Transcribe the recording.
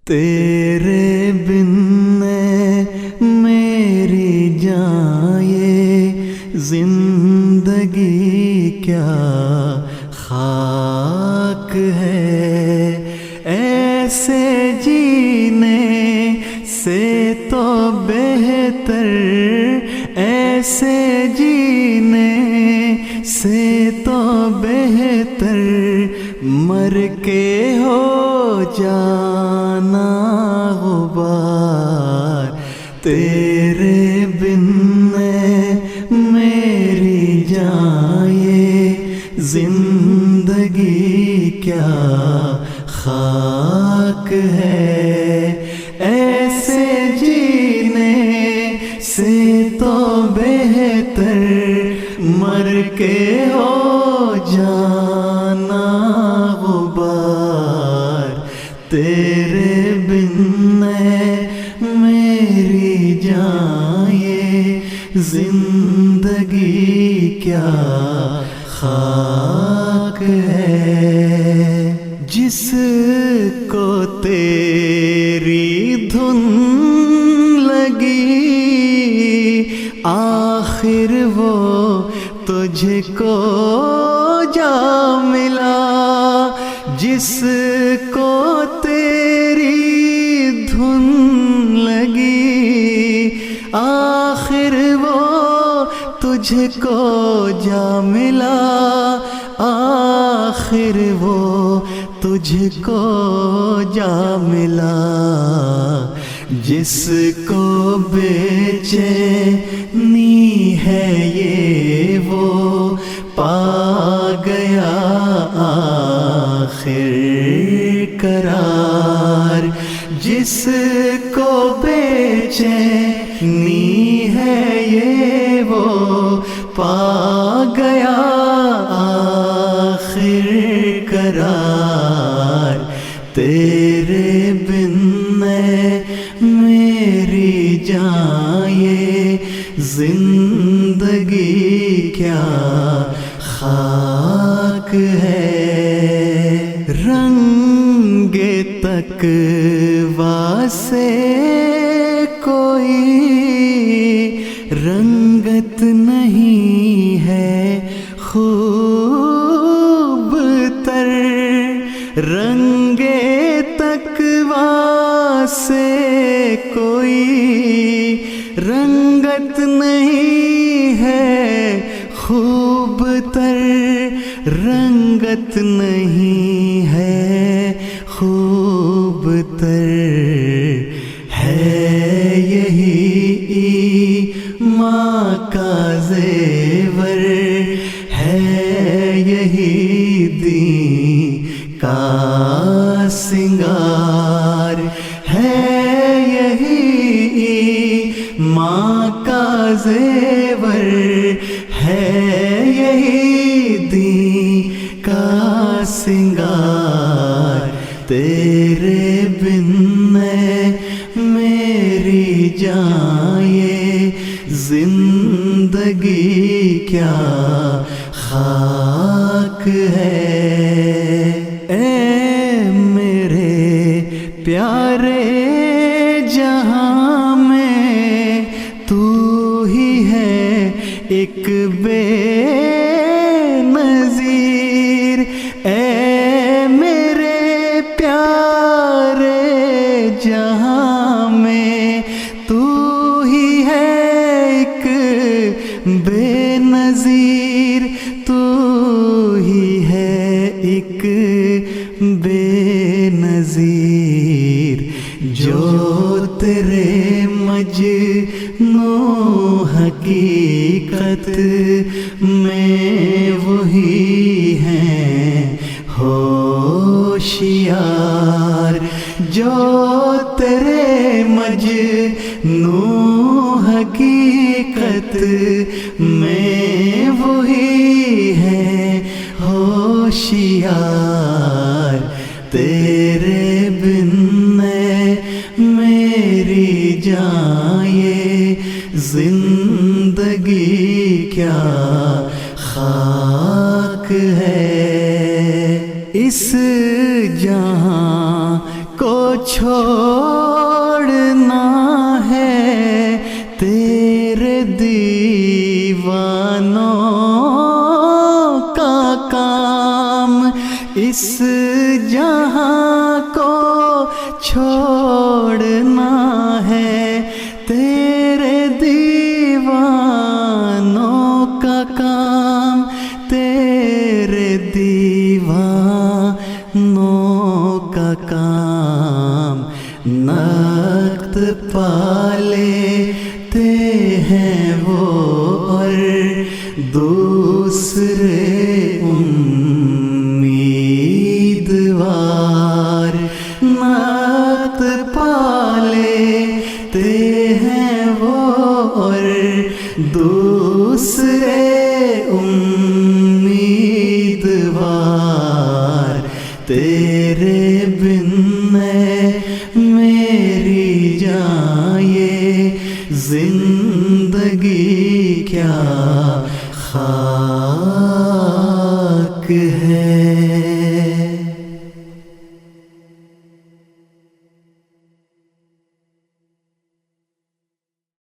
تیرے بن میری جان یہ زندگی کیا خاک ہے، ایسے جینے سے تو بہتر، ایسے جینے سے تو بہتر مر کے ہو جانا غبار۔ تیرے بن میری جان یہ زندگی کیا خاک ہے، ایسے جینے سے تو بہتر مر کے ہو جانا غبار۔ تیرے بن میری جان یہ زندگی کیا خاک ہے۔ جس کو تیری دھن لگی آخر وہ تجھ کو جا ملا، جس کو تیری دھن لگی آخر وہ تجھ کو جا ملا، آخر وہ تجھ کو جا ملا۔ جس کو بے چینی ہے یہ وہ پا گیا آخر قرار، جس کو بے چینی ہے یہ وہ پا گیا آخر قرار۔ تیرے بن میری جان یہ زندگی کیا خاک ہے۔ رنگ تقویٰ سے کوئی رنگت نہیں ہے خوب تر، رنگ تقویٰ سے کوئی رنگت نہیں ہے خوب تر، رنگت نہیں ہے خوب تر، ہے یہی ایمان کا زیور، ہے یہی دین کا سنگار، ہے یہی ایمان کا زیور، ہے یہی دین کا سنگار۔ تیرے بن میری جان یہ زندگی کیا خاک ہے۔ اے میرے پیارے جہاں میں تو ہی ہے ایک بے نظیر، اے میرے پیارے جہاں میں تو ہی ہے ایک بے نظیر، تو ہی ہے ایک بے نظیر، جو تیرے مجنو حقیقت میں وہی ہیں ہوشیار، جو تیرے مجنو حقیقت میں وہی ہیں ہوشیار۔ تیرے بن میری جان یہ زندگی کیا خاک ہے۔ اس جہاں کو چھوڑنا ہے تیرے دیوانوں کا کام، اس جہاں کو چھوڑنا ہے تیرے دیوانوں کا کام، تیرے دیوانوں کا کام، نقد پالتے ہیں وہ اور دوسرے امیدوار، نقد پالتے ہیں وہ اور دوسرے امیدوار، تیرے بن میری جان یہ زندگی کیا خاک ہے۔